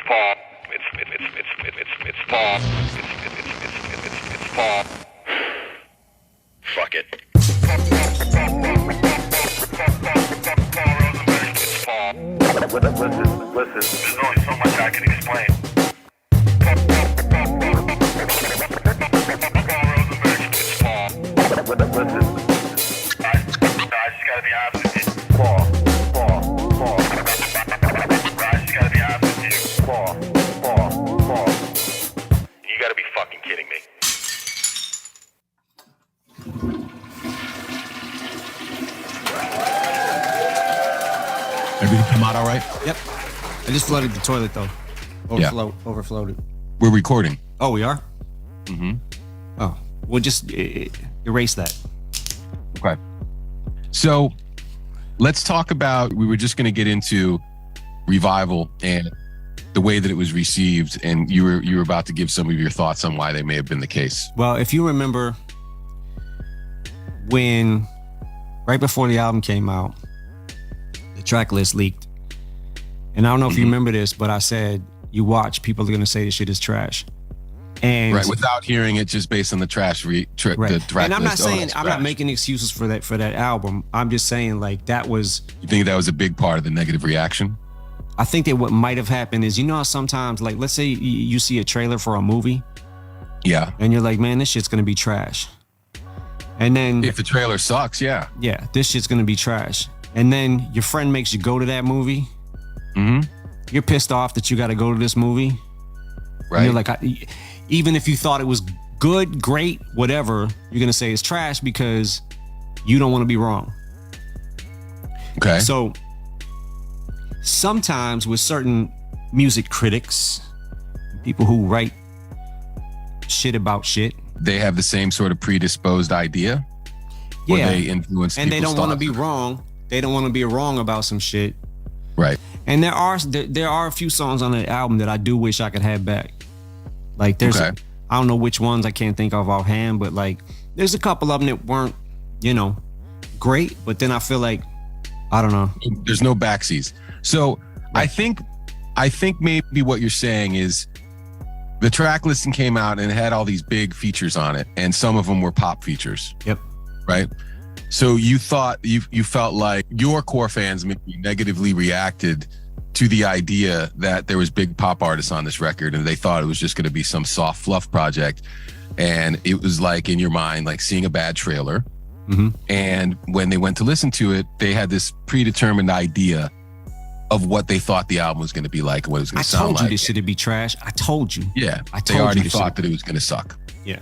fall. It's fall. It's fall. Fuck it. It's fall. Listen. There's only so much I can explain. It's fall. Listen. I just gotta be honest with you. Fall. I just gotta be honest with you. Fall. You gotta be fucking kidding me. Everything come out all right? Yep. I just flooded the toilet though. Overflowed it. We're recording. Oh, we are? Mm-hmm. Oh, we'll just erase that. Okay. So let's talk about, we were just going to get into Revival and the way that it was received, and you were about to give some of your thoughts on why they may have been the case. Well, if you remember when, right before the album came out, the track list leaked. And I don't know if you remember this, but I said, you watch, people are going to say this shit is trash. And right, without hearing it, just based on the trash right. the track and I'm not list. saying, I'm not making excuses for that album. I'm just saying, like, that was... You think that was a big part of the negative reaction? I think that what might have happened is, you know, sometimes, like, let's say you see a trailer for a movie. Yeah. And you're like, man, this shit's going to be trash. And then... If the trailer sucks, yeah. Yeah, this shit's going to be trash. And then your friend makes you go to that movie. Mm-hmm. You're pissed off that you got to go to this movie. Right. And you're like, even if you thought it was good, great, whatever, you're going to say it's trash because you don't want to be wrong. Okay. So sometimes with certain music critics, people who write shit about shit, they have the same sort of predisposed idea. Yeah. Or they influence and they don't want to thoughts. be wrong. They don't want to be wrong about some shit. Right. And there are a few songs on the album that I do wish I could have back. Like there's, Okay. I don't know which ones, I can't think of offhand, but like there's a couple of them that weren't, you know, great. But then I feel like, I don't know. There's no backsies. So right. I think maybe what you're saying is the track listing came out and it had all these big features on it, and some of them were pop features. Yep. Right. So you thought you felt like your core fans maybe negatively reacted to the idea that there was big pop artists on this record, and they thought it was just going to be some soft fluff project. And it was like, in your mind, like seeing a bad trailer. Mm-hmm. And when they went to listen to it, they had this predetermined idea of what they thought the album was going to be like and what it was going to sound like. I told you this shit'd be trash. I told you. Yeah. I told they already you thought that it was going to suck. Yeah.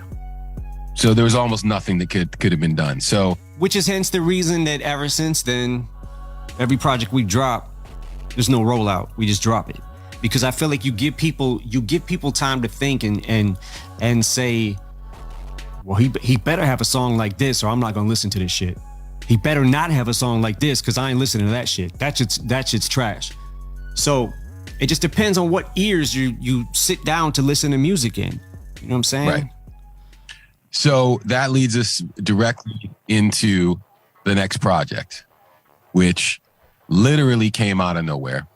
So there was almost nothing that could have been done. So, which is hence the reason that ever since then, every project we drop, there's no rollout. We just drop it, because I feel like you give people time to think and say, well, he better have a song like this, or I'm not gonna listen to this shit. He better not have a song like this, because I ain't listening to that shit. That shit's trash. So it just depends on what ears you sit down to listen to music in. You know what I'm saying? Right. So that leads us directly into the next project, which literally came out of nowhere.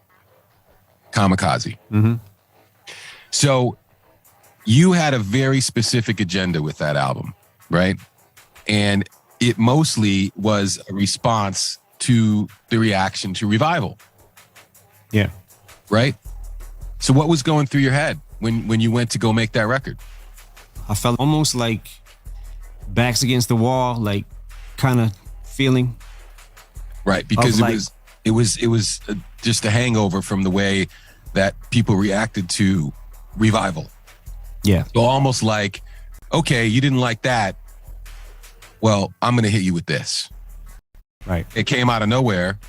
Kamikaze. Mm-hmm. So you had a very specific agenda with that album, right? And it mostly was a response to the reaction to Revival. Yeah. Right? So what was going through your head when you went to go make that record? I felt almost like backs against the wall, like kind of feeling. Right, because like, it was just a hangover from the way that people reacted to Revival. Yeah. So almost like, okay, you didn't like that. Well, I'm going to hit you with this. Right. It came out of nowhere,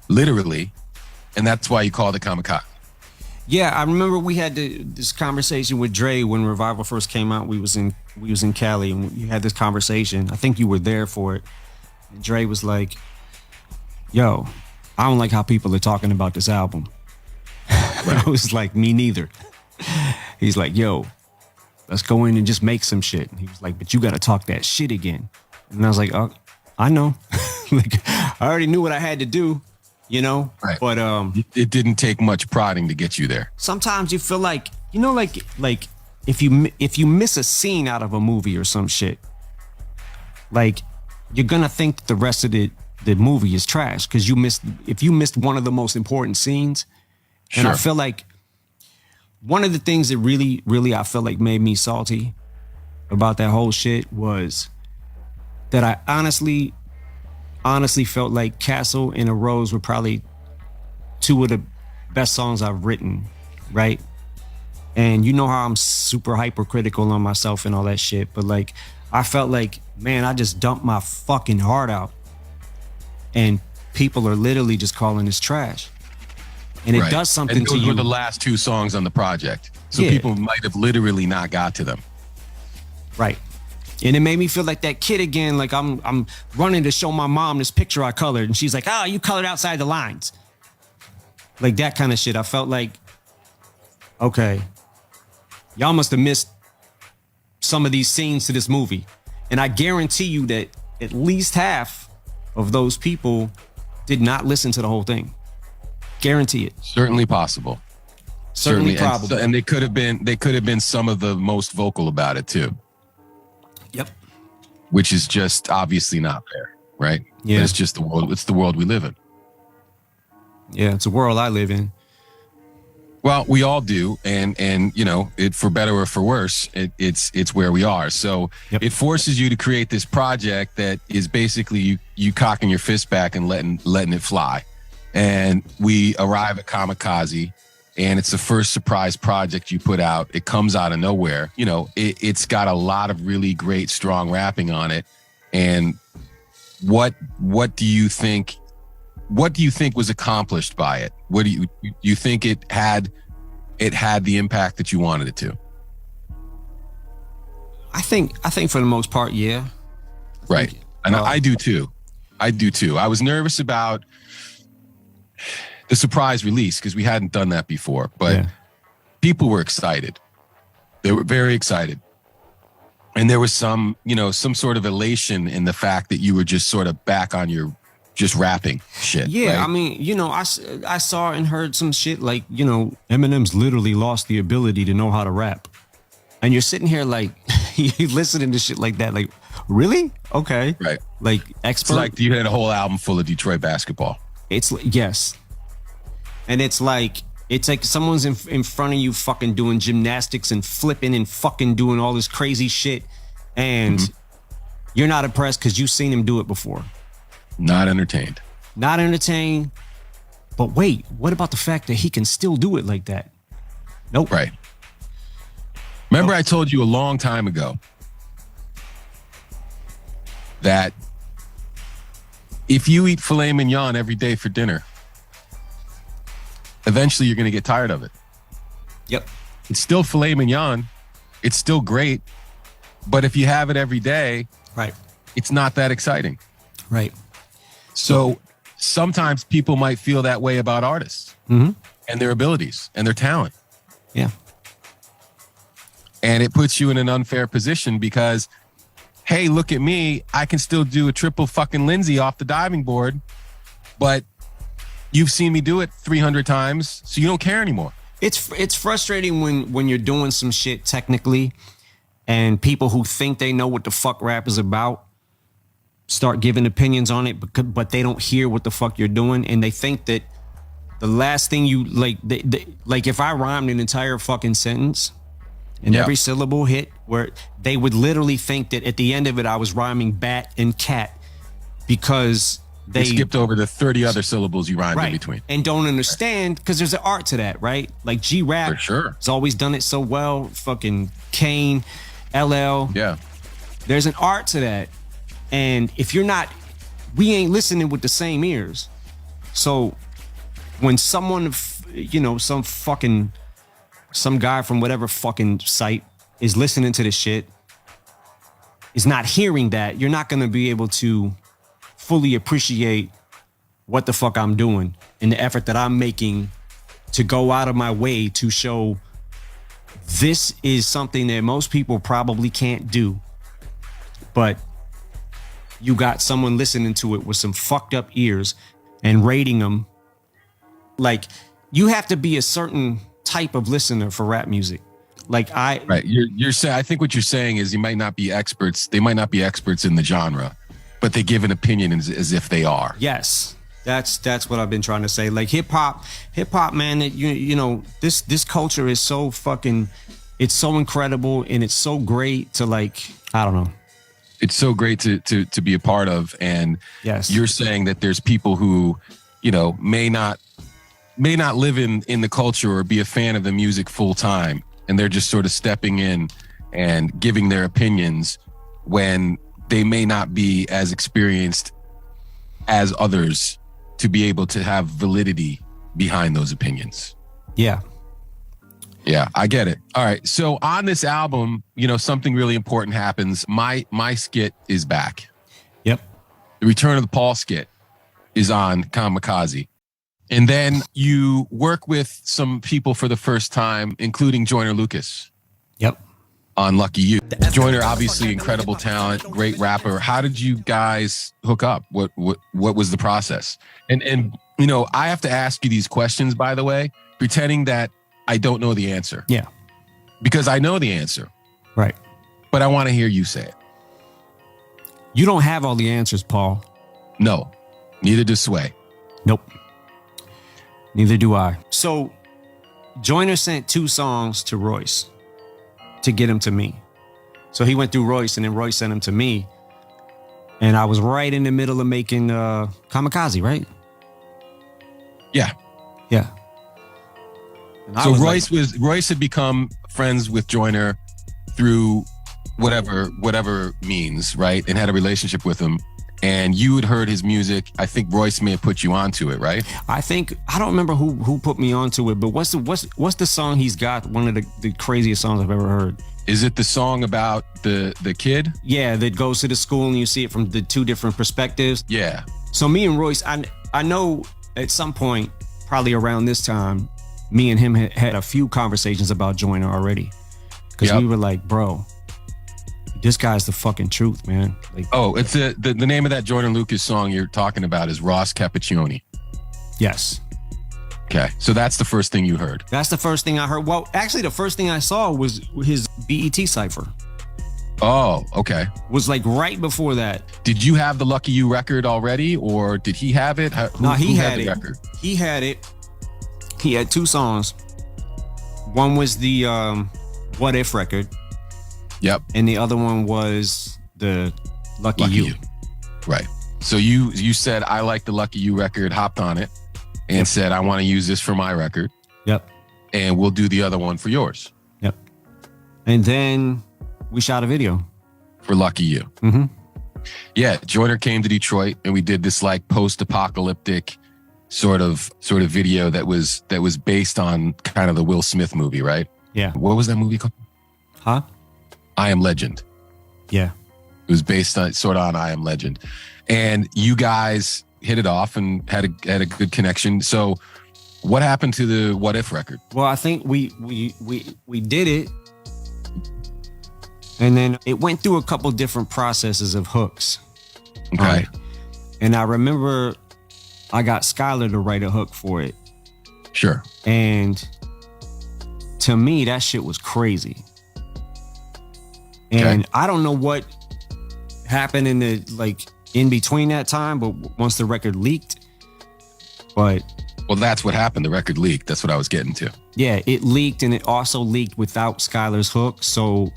literally, and that's why you called it Kamikaze. Yeah, I remember we had this conversation with Dre when Revival first came out. We was in Cali, and we had this conversation. I think you were there for it. And Dre was like, yo, I don't like how people are talking about this album. Right. I was like, me neither. He's like, yo, let's go in and just make some shit. And he was like, but you got to talk that shit again. And I was like, oh, I know. Like, I already knew what I had to do. you know. Right. But it didn't take much prodding to get you there. sometimes you feel like, you know, like if you miss a scene out of a movie or some shit, like you're gonna think the rest of the movie is trash because if you missed one of the most important scenes. And I feel like one of the things that really, really I feel like made me salty about that whole shit was that I honestly felt like Castle and A Rose were probably two of the best songs I've written, right? And you know how I'm super hypercritical on myself and all that shit, but like I felt like, man, I just dumped my fucking heart out and people are literally just calling this trash. And it does something and to those you. were the last two songs on the project. So Yeah. people might have literally not got to them. Right. And it made me feel like that kid again, like I'm running to show my mom this picture I colored. And she's like, oh, you colored outside the lines. Like that kind of shit. I felt like, okay, y'all must have missed some of these scenes to this movie. And I guarantee you that at least half of those people did not listen to the whole thing. Guarantee it. Certainly possible. Certainly probable. And they could have been some of the most vocal about it too. Yep. Which is just obviously not fair, right? Yeah. But it's just the world. It's the world we live in. Yeah, it's a world I live in. Well, we all do, and you know, it for better or for worse, it's where we are. So it forces you to create this project that is basically you cocking your fist back and letting it fly. And we arrive at Kamikaze, and it's the first surprise project you put out. It comes out of nowhere. You know, it's got a lot of really great, strong rapping on it. And what do you think? What do you think was accomplished by it? What do you think it had the impact that you wanted it to? I think for the most part, yeah. Right. And I do too. I was nervous about the surprise release because we hadn't done that before, but people were excited. They were very excited. And there was some sort of elation in the fact that you were just sort of back on your just rapping shit. Yeah, right? I mean, you know, I saw and heard some shit like, you know, Eminem's literally lost the ability to know how to rap. And you're sitting here like, you listening to shit like that, like, really? Okay. Right. Like, expert. It's like you had a whole album full of Detroit basketball. It's, yes. And it's like someone's in front of you fucking doing gymnastics and flipping and fucking doing all this crazy shit. And you're not impressed because you've seen him do it before. Not entertained. Not entertained. But wait, what about the fact that he can still do it like that? Nope. Right. Remember I told you a long time ago that if you eat filet mignon every day for dinner, eventually you're going to get tired of it. Yep. It's still filet mignon. It's still great. But if you have it every day, right, it's not that exciting. Right. So sometimes people might feel that way about artists and their abilities and their talent. Yeah. And it puts you in an unfair position because, hey, look at me. I can still do a triple fucking Lindsay off the diving board, but you've seen me do it 300 times, so you don't care anymore. It's frustrating when you're doing some shit technically and people who think they know what the fuck rap is about start giving opinions on it, but they don't hear what the fuck you're doing, and they think that the last thing you like if I rhymed an entire fucking sentence and every syllable hit, where they would literally think that at the end of it I was rhyming bat and cat because they skipped over the 30 other syllables you rhymed in between and don't understand because there's an art to that, right? Like G-Rap for sure has always done it so well. Fucking Kane, LL, there's an art to that. And if you're not, we ain't listening with the same ears. So when someone, you know, some guy from whatever fucking site is listening to this shit, is not hearing that, you're not going to be able to fully appreciate what the fuck I'm doing and the effort that I'm making to go out of my way to show this is something that most people probably can't do. But you got someone listening to it with some fucked up ears and rating them Like, you have to be a certain type of listener for rap music. Like Right. You're saying, I think what you're saying is you might not be experts. They might not be experts in the genre, but they give an opinion as if they are. Yes. That's what I've been trying to say. Like hip hop, man, you know, this culture is so fucking, it's so incredible and it's so great to, like, I don't know. It's so great to be a part of. And yes, you're saying that there's people who, you know, may not live in the culture or be a fan of the music full time. And they're just sort of stepping in and giving their opinions when they may not be as experienced as others to be able to have validity behind those opinions. Yeah. Yeah, I get it. All right. So on this album, you know, something really important happens. My skit is back. Yep. The Return of the Paul skit is on Kamikaze. And then you work with some people for the first time, including Joyner Lucas. Yep. On Lucky You. Joyner, obviously incredible talent, great rapper. How did you guys hook up? What was the process? And you know, I have to ask you these questions, by the way, pretending that I don't know the answer. Yeah. Because I know the answer. Right. But I want to hear you say it. You don't have all the answers, Paul. No. Neither does Sway. Nope. Neither do I. So Joyner sent 2 songs to Royce to get him to me. So he went through Royce and then Royce sent him to me. And I was right in the middle of making Kamikaze, right? Yeah. Yeah. And So Royce had become friends with Joyner through whatever means, right? And had a relationship with him. And you had heard his music. I think Royce may have put you onto it, right? I don't remember who put me onto it, but what's the song he's got? One of the craziest songs I've ever heard. Is it the song about the kid? Yeah, that goes to the school and you see it from the 2 different perspectives. Yeah. So me and Royce, I know at some point, probably around this time, me and him had a few conversations about Joyner already. Because we were like, bro, this guy's the fucking truth, man. Like, oh, it's the name of that Joyner Lucas song you're talking about is Ross Cappuccioni. Yes. Okay, so that's the first thing you heard. That's the first thing I heard. Well, actually, the first thing I saw was his BET cipher. Oh, okay. Was like right before that. Did you have the Lucky You record already, or did he have it? No, he had the it. Record? He had it. He had 2 songs. One was the What If record. Yep. And the other one was the Lucky You. Right. So you said, I like the Lucky You record, hopped on it, and said, I want to use this for my record. Yep. And we'll do the other one for yours. Yep. And then we shot a video. For Lucky You. Mm-hmm. Yeah, Joyner came to Detroit and we did this like post-apocalyptic sort of video that was based on kind of the Will Smith movie, right? Yeah. What was that movie called? Huh? I Am Legend. Yeah. It was based on sort of on I Am Legend. And you guys hit it off and had a good connection. So what happened to the What If record? Well, I think we did it. And then it went through a couple different processes of hooks. Okay. And I remember I got Skylar to write a hook for it. Sure. And to me, that shit was crazy. And I don't know what happened in between that time, but once the record leaked, well, that's what happened. The record leaked. That's what I was getting to. Yeah, it leaked, and it also leaked without Skylar's hook. So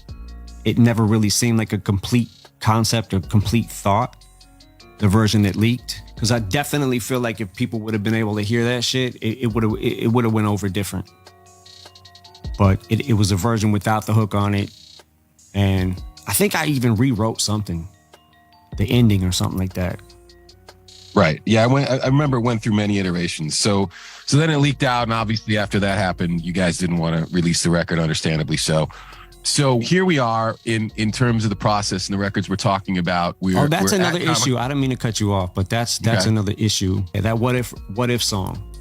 it never really seemed like a complete concept or complete thought, the version that leaked. Because I definitely feel like if people would have been able to hear that shit, it would have went over different. But it was a version without the hook on it. And I think I even rewrote something, the ending or something like that. Right. Yeah, I remember it went through many iterations. So then it leaked out, and obviously after that happened, you guys didn't want to release the record, understandably so. So here we are in terms of the process and the records we're talking about. That's another issue. I didn't mean to cut you off, but that's okay. Another issue. That What If song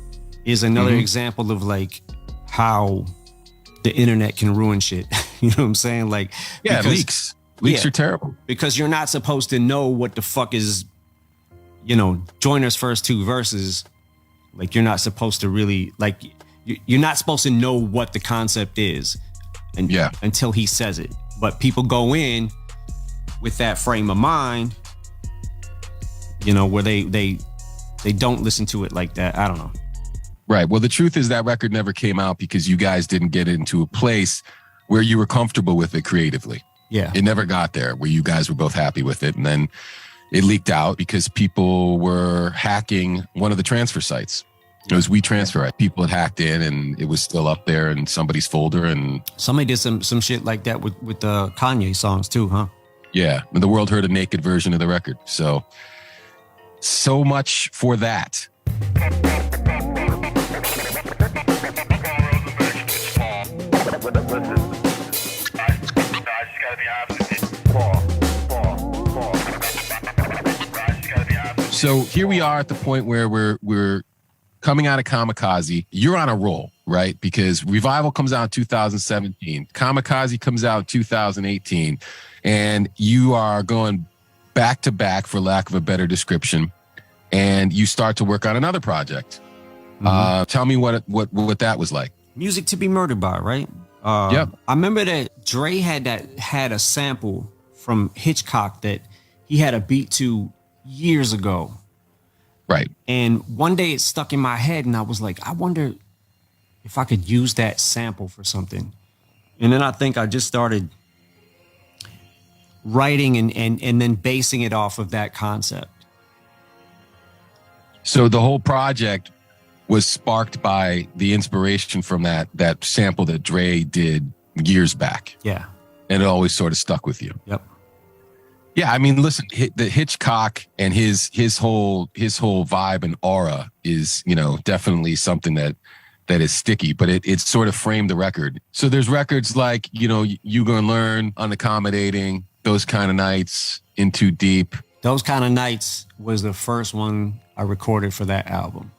is another example of like how the internet can ruin shit. You know what I'm saying? Like, yeah, leaks are terrible because you're not supposed to know what the fuck is, Joyner's first 2 verses Like you're not supposed to really like you're not supposed to know what the concept is, and until he says it. But people go in with that frame of mind, you know, where they don't listen to it like that. I don't know. Right. Well, the truth is that record never came out because you guys didn't get into a place where you were comfortable with it creatively. Yeah. It never got there where you guys were both happy with it. And then it leaked out because people were hacking one of the transfer sites. It was WeTransfer. People had hacked in and it was still up there in somebody's folder. And somebody did some shit like that with Kanye songs too, huh? Yeah. And the world heard a naked version of the record. So much for that. So here we are at the point where we're coming out of Kamikaze. You're on a roll, right? Because Revival comes out in 2017. Kamikaze comes out in 2018. And you are going back to back, for lack of a better description. And you start to work on another project. Mm-hmm. Tell me what that was like. Music to be Murdered By, right? Yep. I remember that Dre had a sample from Hitchcock that he had a beat to years ago. Right. And one day it stuck in my head and I was like, I wonder if I could use that sample for something. And then I think I just started writing and then basing it off of that concept. So the whole project was sparked by the inspiration from that sample that Dre did years back. Yeah. And it always sort of stuck with you. Yep. Yeah, I mean, listen, the Hitchcock and his whole vibe and aura is, you know, definitely something that is sticky, but it sort of framed the record. So there's records like, you know, You Gonna Learn, Unaccommodating, Those Kind of Nights, In Too Deep. Those Kind of Nights was the first one I recorded for that album.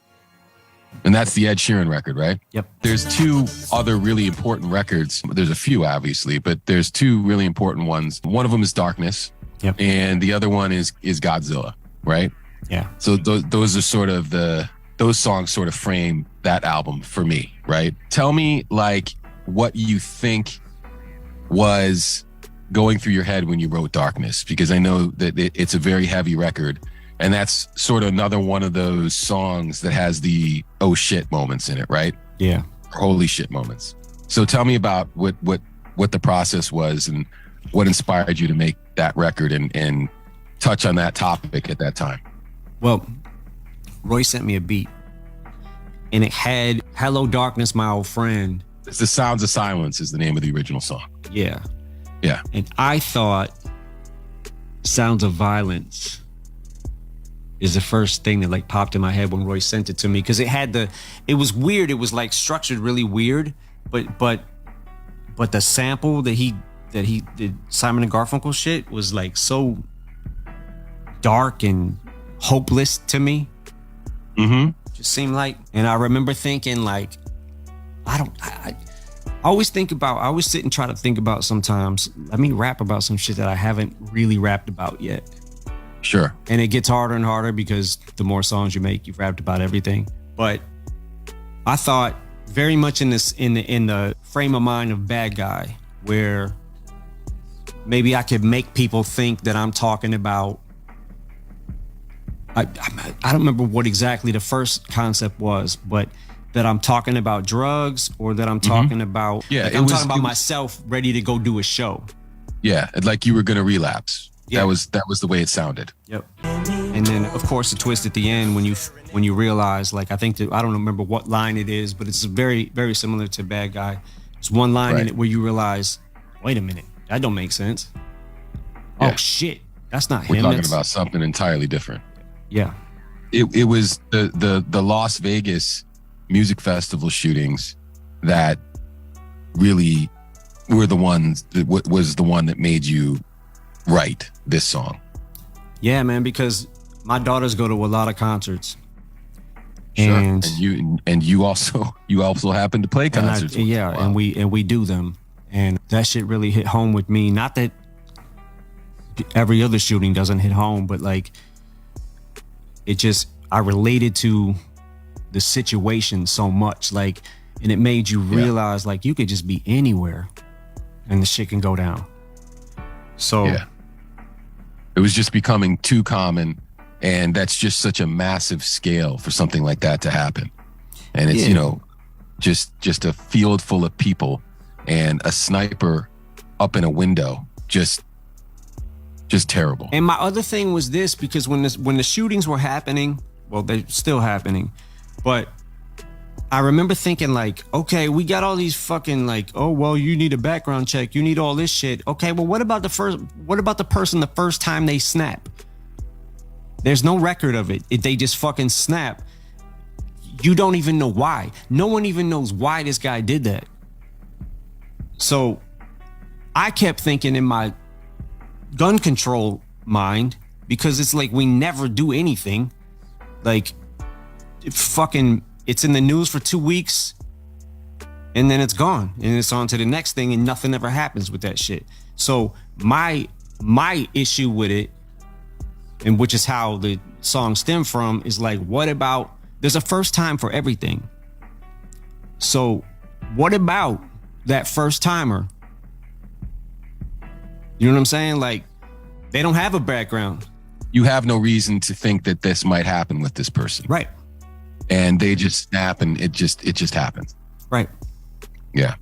And that's the Ed Sheeran record, right? Yep. There's two other really important records. There's a few, obviously, but there's two really important ones. One of them is Darkness. Yep. And the other one is Godzilla, right? Yeah. So those are sort of those songs sort of frame that album for me, right? Tell me like what you think was going through your head when you wrote Darkness, because I know that it's a very heavy record. And that's sort of another one of those songs that has the oh shit moments in it, right? Yeah. Holy shit moments. So tell me about what the process was and what inspired you to make that record and touch on that topic at that time. Well, Roy sent me a beat and it had Hello Darkness, My Old Friend. It's The Sounds of Silence is the name of the original song. Yeah. Yeah. And I thought Sounds of Violence is the first thing that like popped in my head when Roy sent it to me, because it was weird. It was like structured really weird, but the sample that he did, Simon and Garfunkel shit, was like so dark and hopeless to me. Mm-hmm. Just seemed like, and I remember thinking like, I always sit and try to think about sometimes, let me rap about some shit that I haven't really rapped about yet. Sure. And it gets harder and harder because the more songs you make, you've rapped about everything. But I thought very much in the frame of mind of Bad Guy, where maybe I could make people think that I'm talking about, I don't remember what exactly the first concept was, but that I'm talking about drugs, or that I'm talking about, I'm talking about myself ready to go do a show. Yeah, like you were going to relapse. Yeah. That was the way it sounded. Yep. And then of course the twist at the end when you realize, like, I don't remember what line it is, but it's very, very similar to Bad Guy. There's one line in it where you realize, wait a minute, that don't make sense. Yeah. Oh shit, that's not him. We're talking about something entirely different. Yeah. It was the Las Vegas music festival shootings that really were the ones that was the one that made you write this song. Yeah, man, because my daughters go to a lot of concerts. Sure. And you also happen to play concerts. And we do them. And that shit really hit home with me. Not that every other shooting doesn't hit home, but like I related to the situation so much, like, and it made you realize like you could just be anywhere and the shit can go down. So it was just becoming too common, and that's just such a massive scale for something like that to happen. And it's, you know, just a field full of people and a sniper up in a window, just terrible. And my other thing was this, because when the shootings were happening, well, they're still happening, but I remember thinking like, okay, we got all these fucking like, oh, well, you need a background check, you need all this shit. Okay, well, what about the person the first time they snap? There's no record of it. They just fucking snap. You don't even know why. No one even knows why this guy did that. So I kept thinking in my gun control mind, because it's like we never do anything. Like, it's in the news for 2 weeks and then it's gone and it's on to the next thing and nothing ever happens with that shit. So my issue with it, and which is how the song stemmed from, is like, what about, there's a first time for everything. So what about that first timer? You know what I'm saying? Like, they don't have a background. You have no reason to think that this might happen with this person. Right. And they just snap and it just happens. Right. Yeah.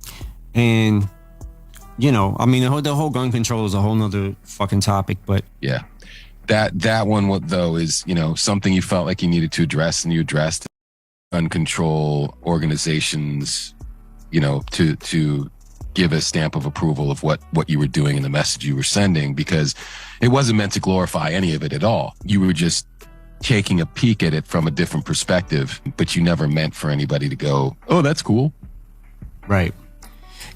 And, you know, I mean, the whole gun control is a whole nother fucking topic, but yeah. That one, though, is, you know, something you felt like you needed to address, and you addressed gun control organizations, you know, to give a stamp of approval of what you were doing and the message you were sending, because it wasn't meant to glorify any of it at all. You were just taking a peek at it from a different perspective, but you never meant for anybody to go, oh, that's cool. Right.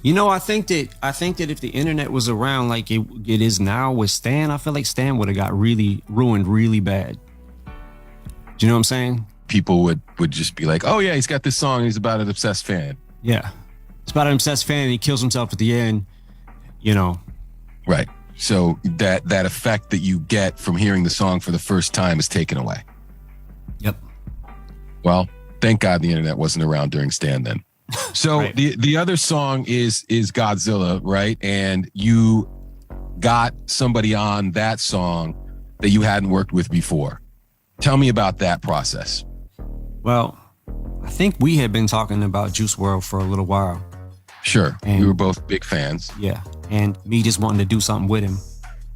You know, I think that if the internet was around like it is now with Stan, I feel like Stan would have got really ruined really bad. Do you know what I'm saying? People would just be like, oh yeah, he's got this song, he's about an obsessed fan. Yeah. It's about an obsessed fan and he kills himself at the end, you know. Right. So that effect that you get from hearing the song for the first time is taken away. Yep. Well, thank God the internet wasn't around during Stan then. So right. the other song is Godzilla, right? And you got somebody on that song that you hadn't worked with before. Tell me about that process. Well, I think we had been talking about Juice WRLD for a little while. Sure. And we were both big fans. Yeah. And me just wanting to do something with him.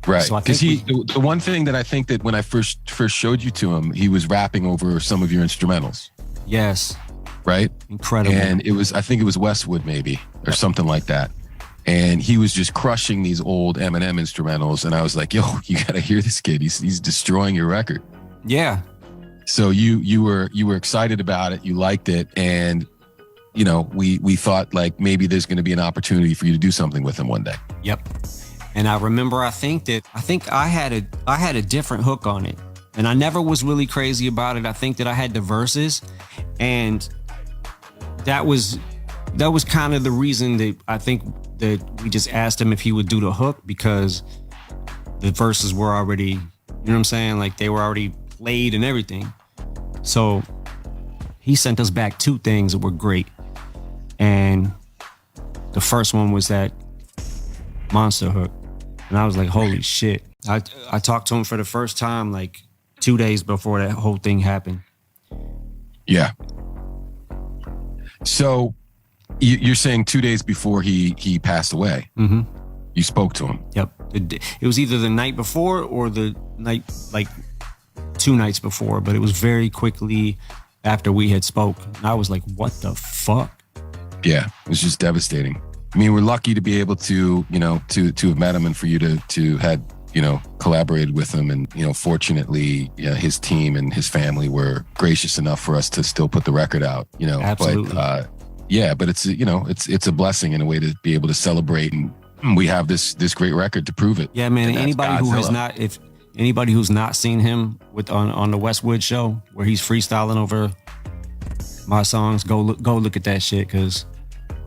Right. So because the one thing that I think that when I first showed you to him, he was rapping over some of your instrumentals. Yes. Right? Incredible. And I think it was Westwood maybe, or something like that. And he was just crushing these old Eminem instrumentals. And I was like, yo, you got to hear this kid. He's destroying your record. Yeah. So you were excited about it. You liked it. And, you know, we thought like maybe there's going to be an opportunity for you to do something with him one day. Yep. And I remember, I think I had a different hook on it. And I never was really crazy about it. I think that I had the verses, and that was kind of the reason that I think that we just asked him if he would do the hook, because the verses were already, you know what I'm saying? Like, they were already played and everything. So he sent us back 2 things that were great. And the first one was that monster hook. And I was like, holy shit. I talked to him for the first time like 2 days before that whole thing happened. Yeah. So you're saying 2 days before he passed away, Mm-hmm. you spoke to him? Yep. It was either the night before or the night, like 2 nights before, but it was very quickly after we had spoke. And I was like, what the fuck? Yeah, it was just devastating. I mean, we're lucky to be able to, you know, to have met him, and for you to had, you know, collaborated with him. And, you know, fortunately, his team and his family were gracious enough for us to still put the record out, you know. Absolutely. But but it's, you know, it's a blessing in a way to be able to celebrate, and we have this great record to prove it. Yeah, man. And If anybody who's not seen him on the Westwood show where he's freestyling over my songs, go look at that shit, because,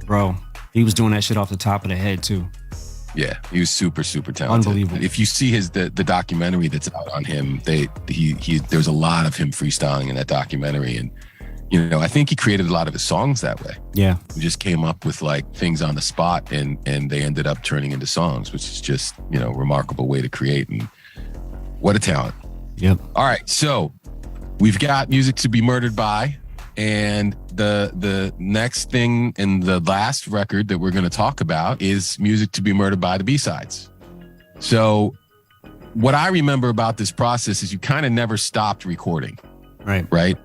bro, he was doing that shit off the top of the head too. Yeah, he was super, super talented. Unbelievable. If you see the documentary that's out on him, there's a lot of him freestyling in that documentary, and You know, I think he created a lot of his songs that way. Yeah. He just came up with like things on the spot and they ended up turning into songs, which is just, you know, remarkable way to create. And what a talent. Yep. All right. So we've got Music to Be Murdered By. And the next thing and the last record that we're going to talk about is Music to Be Murdered By, the B-sides. So what I remember about this process is you kind of never stopped recording. Right.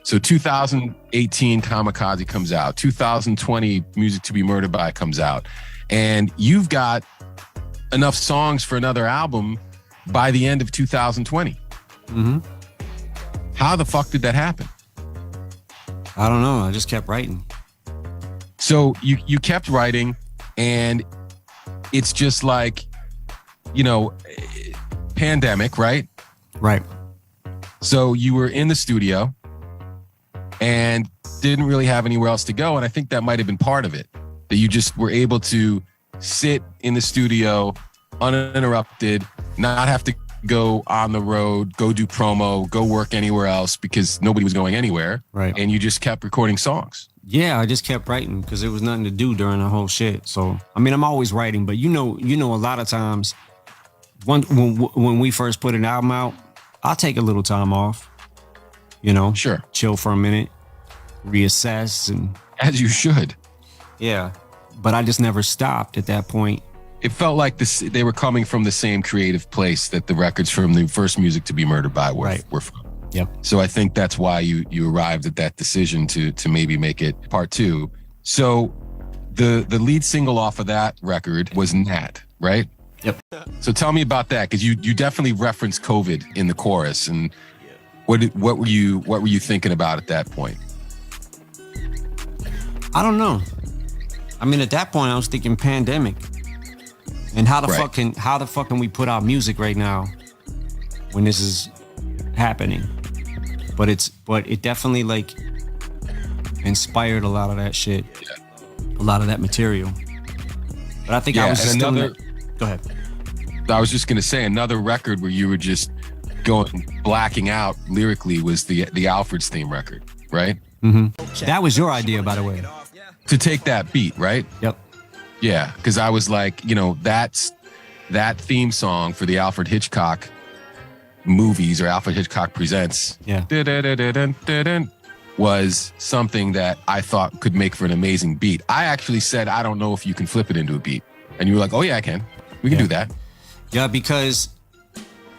So 2018 Kamikaze comes out. 2020 Music to Be Murdered By comes out. And you've got enough songs for another album by the end of 2020. Mm-hmm. How the fuck did that happen? I don't know. I just kept writing. So you kept writing, and it's just like, you know, pandemic, right? Right. So you were in the studio and didn't really have anywhere else to go. And I think that might have been part of it, that you just were able to sit in the studio uninterrupted, not have to go on the road, go do promo, go work anywhere else because nobody was going anywhere. Right. And you just kept recording songs. Yeah, I just kept writing because there was nothing to do during the whole shit. So, I mean, I'm always writing, but you know, a lot of times when we first put an album out, I'll take a little time off, you know, Sure. chill for a minute, reassess, and As you should. yeah, but I just never stopped at that point. It felt like they were coming from the same creative place that the records from the first Music to Be Murdered By were from. Yep. So I think that's why you arrived at that decision to maybe make it part 2. So the lead single off of that record was Nat, right? Yep. So tell me about that, because you definitely referenced COVID in the chorus, and what were you thinking about at that point? I don't know. I mean, at that point, I was thinking pandemic, and how the fuck can we put out music right now when this is happening? But it definitely like inspired a lot of that shit, a lot of that material. But I think I was just go ahead. I was just gonna say, another record where you were just blacking out lyrically was the Alfred's theme record, right? Mm-hmm. That was your idea, by the way. To take that beat, right? Yep. Yeah, because I was like, you know, that theme song for the Alfred Hitchcock movies, or Alfred Hitchcock Presents, was something that I thought could make for an amazing beat. I actually said, I don't know if you can flip it into a beat. And you were like, oh yeah, I can. We can do that. Yeah, because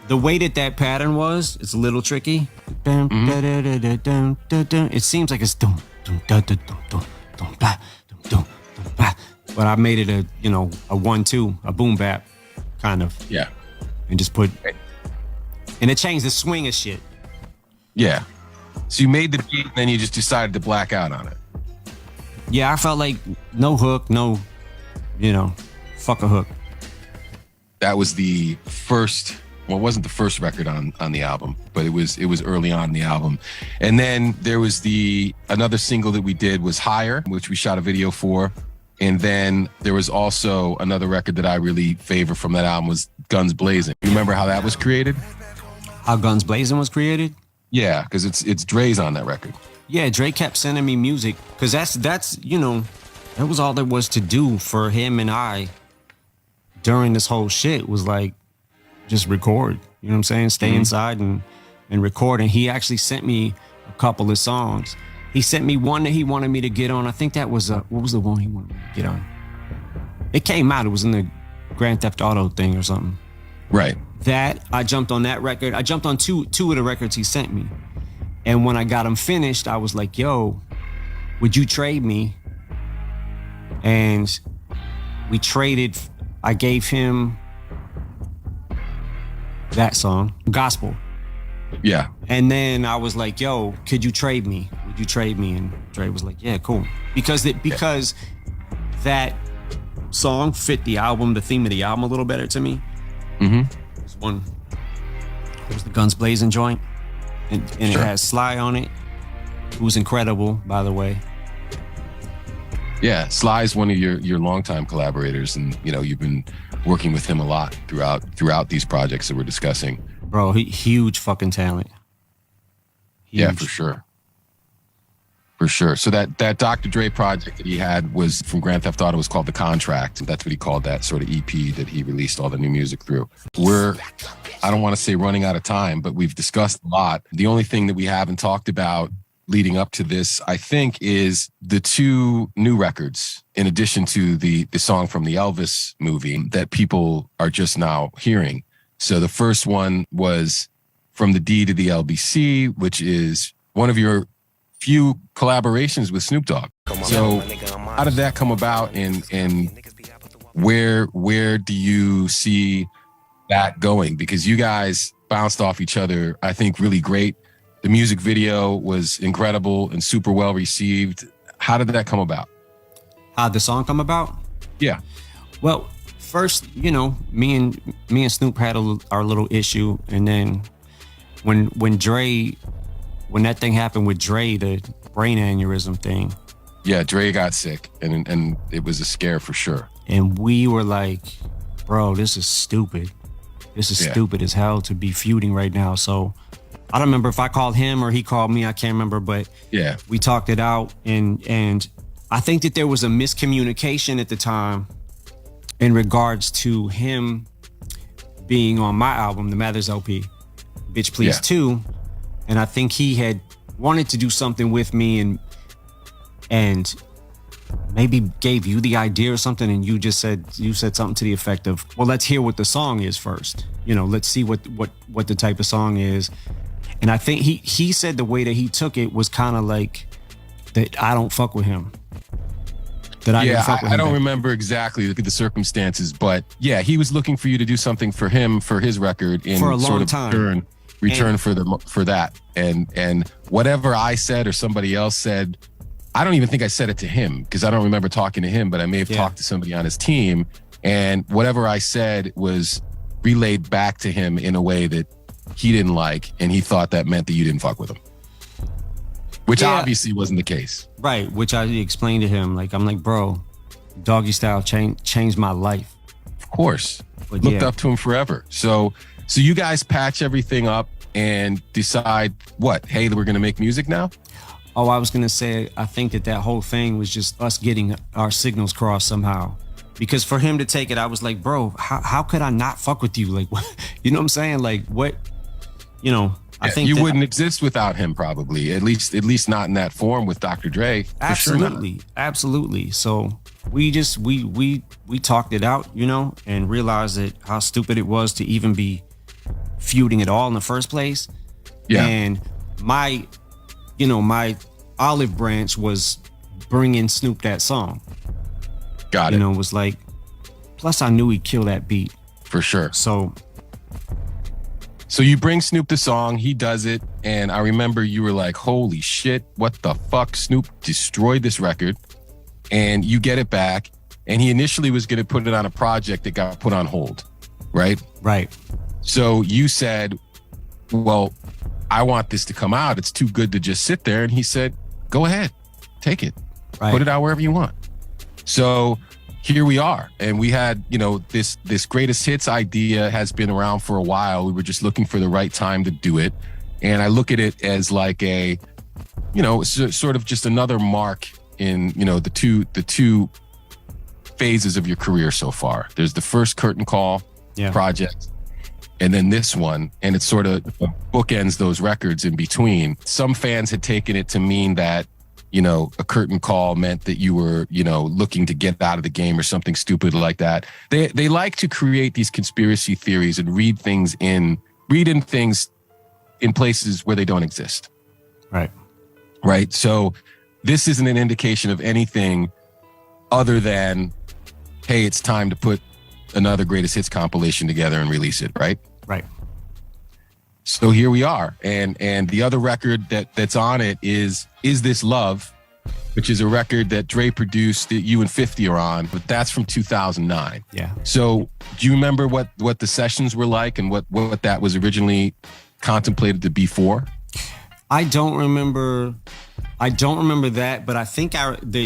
the way that pattern was, it's a little tricky. It seems like it's but I made it a 1-2, a boom bap kind of. Yeah. And just and it changed the swing of shit. Yeah. So you made the beat, and then you just decided to black out on it. Yeah, I felt like no hook, no, fuck a hook. That was the first, well, it wasn't the first record on the album, but it was early on in the album. And then there was another single that we did was Higher, which we shot a video for. And then there was also another record that I really favor from that album was Guns Blazing. You remember how that was created? How Guns Blazing was created? Yeah, because it's Dre's on that record. Yeah, Dre kept sending me music because that's that was all there was to do for him and I during this whole shit was like just record. You know what I'm saying? Stay inside and record. And he actually sent me a couple of songs. He sent me one that he wanted me to get on. I think that was what was the one he wanted me to get on? It came out. It was in the Grand Theft Auto thing or something. Right. That I jumped on that record. I jumped on two of the records he sent me. And when I got them finished, I was like, yo, would you trade me? And we traded. I gave him that song, Gospel. Yeah. And then I was like, yo, could you trade me? Would you trade me? And Dre was like, yeah, cool. Because that song fit the album, the theme of the album a little better to me. Mm-hmm. It was the Guns Blazing joint. And Sure. It has Sly on it, who's incredible, by the way. Yeah, Sly's one of your longtime collaborators, and you've been working with him a lot throughout these projects that we're discussing. Bro, huge fucking talent. Huge. Yeah, for sure. For sure. So that Dr. Dre project that he had was from Grand Theft Auto was called The Contract. That's what he called that sort of EP that he released all the new music through. I don't want to say running out of time, but we've discussed a lot. The only thing that we haven't talked about leading up to this, I think, is the 2 new records, in addition to the song from the Elvis movie that people are just now hearing. So the first one was From the D to the LBC, which is one of your few collaborations with Snoop Dogg. So how did that come about, and where do you see that going? Because you guys bounced off each other, I think, really great. The music video was incredible and super well received. How did that come about? How'd the song come about? Yeah. Well, first, me and Snoop had our little issue, and then when that thing happened with Dre, the brain aneurysm thing. Yeah, Dre got sick, and it was a scare for sure. And we were like, bro, this is stupid. This is stupid as hell to be feuding right now. So I don't remember if I called him or he called me. I can't remember, but yeah, we talked it out. And I think that there was a miscommunication at the time in regards to him being on my album, the Mathers LP, Bitch Please 2. And I think he had wanted to do something with me and maybe gave you the idea or something, and you said something to the effect of, well, let's hear what the song is first. Let's see what the type of song is. And I think he said the way that he took it was kind of like that I don't fuck with him. I don't remember exactly the circumstances, but yeah, he was looking for you to do something for him for his record in for a long sort of time. Return for that. And whatever I said or somebody else said, I don't even think I said it to him because I don't remember talking to him, but I may have talked to somebody on his team, and whatever I said was relayed back to him in a way that he didn't like, and he thought that meant that you didn't fuck with him, which obviously wasn't the case. Right, which I explained to him. I'm like, bro, Doggy Style changed my life. Of course. But looked up to him forever. So you guys patch everything up and decide what? Hey, we're going to make music now? Oh, I was going to say, I think that whole thing was just us getting our signals crossed somehow. Because for him to take it, I was like, bro, how could I not fuck with you? Like, what, you know what I'm saying? Like, what, I think you wouldn't exist without him, probably. At least not in that form with Dr. Dre. Absolutely. Sure, absolutely. So we talked it out, and realized that how stupid it was to even be feuding at all in the first place. Yeah. And my olive branch was bringing Snoop that song. Got it. It was like, plus I knew he'd kill that beat. For sure. So you bring Snoop the song, he does it, and I remember you were like, holy shit, what the fuck? Snoop destroyed this record, and you get it back, and he initially was going to put it on a project that got put on hold, right? Right. So you said, well, I want this to come out. It's too good to just sit there. And he said, go ahead, take it, put it out wherever you want. So here we are. And we had, this greatest hits idea has been around for a while. We were just looking for the right time to do it. And I look at it as like a, sort of just another mark in, the two phases of your career so far. There's the first Curtain Call project, and then this one, and it sort of bookends those records in between. Some fans had taken it to mean that, a curtain call meant that you were, looking to get out of the game or something stupid like that. They like to create these conspiracy theories and read in things in places where they don't exist. Right. Right. So this isn't an indication of anything other than, hey, it's time to put another greatest hits compilation together and release it. Right. Right. So here we are. And the other record that's on it is This Love, which is a record that Dre produced that you and 50 are on, but that's from 2009. Yeah. So do you remember what the sessions were like and what that was originally contemplated to be for? I don't remember that, but I think the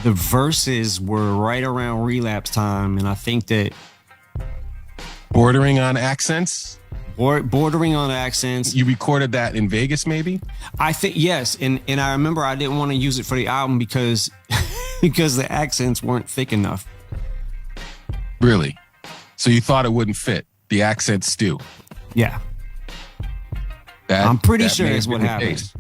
verses were right around Relapse time, and I think that bordering on accents. bordering on accents. You recorded that in Vegas, maybe? I think yes, and I remember I didn't want to use it for the album because because the accents weren't thick enough. Really? So you thought it wouldn't fit the accent stew? Yeah, I'm pretty sure that's what happened.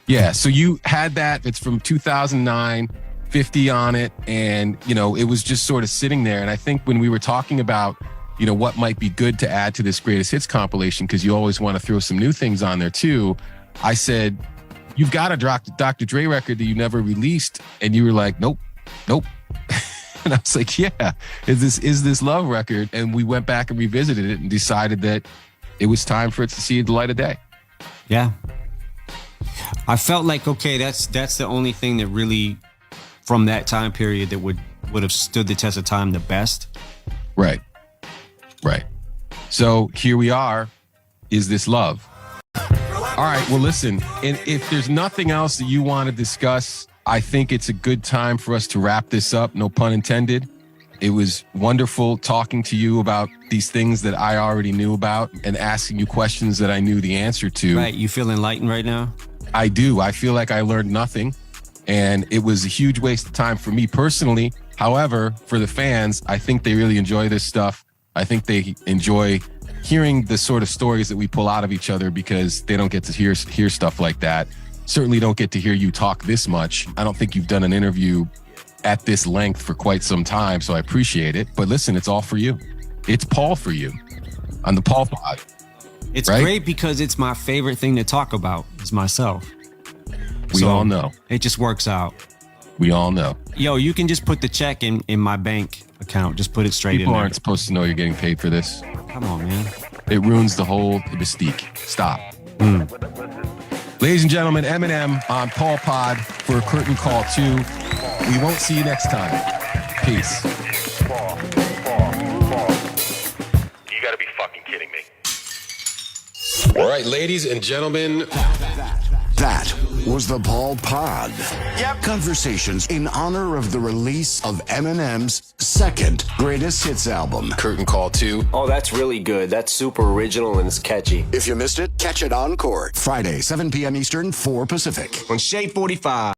Yeah, so you had that. It's from 2009, 50 on it, and it was just sort of sitting there. And I think when we were talking about what might be good to add to this greatest hits compilation, because you always want to throw some new things on there too, I said, you've got a Dr. Dre record that you never released. And you were like, nope. And I was like, yeah, is this Love record? And we went back and revisited it and decided that it was time for it to see the light of day. Yeah. I felt like, okay, that's the only thing that really, from that time period, that would have stood the test of time the best. Right. So here we are. Is this love? All right. Well, listen, and if there's nothing else that you want to discuss, I think it's a good time for us to wrap this up. No pun intended. It was wonderful talking to you about these things that I already knew about and asking you questions that I knew the answer to. Right. You feel enlightened right now? I do. I feel like I learned nothing, and it was a huge waste of time for me personally. However, for the fans, I think they really enjoy this stuff. I think they enjoy hearing the sort of stories that we pull out of each other, because they don't get to hear stuff like that. Certainly don't get to hear you talk this much. I don't think you've done an interview at this length for quite some time, so I appreciate it. But listen, it's all for you. It's Paul for you on the Paul Pod. It's right? Great because it's my favorite thing to talk about is myself. We all know. It just works out. We all know. Yo, you can just put the check in my bank account. Just put it straight in there. People aren't supposed to know you're getting paid for this. Come on, man. It ruins the whole mystique. Stop. Ladies and gentlemen, Eminem on Paul Pod for Curtain Call 2. We won't see you next time. Peace. Paul. You gotta be fucking kidding me. All right, ladies and gentlemen. That was the Paul Pod. Yep. Conversations in honor of the release of Eminem's second greatest hits album. Curtain Call 2. Oh, that's really good. That's super original and it's catchy. If you missed it, catch it encore. Friday, 7 p.m. Eastern, 4 Pacific. On Shade 45.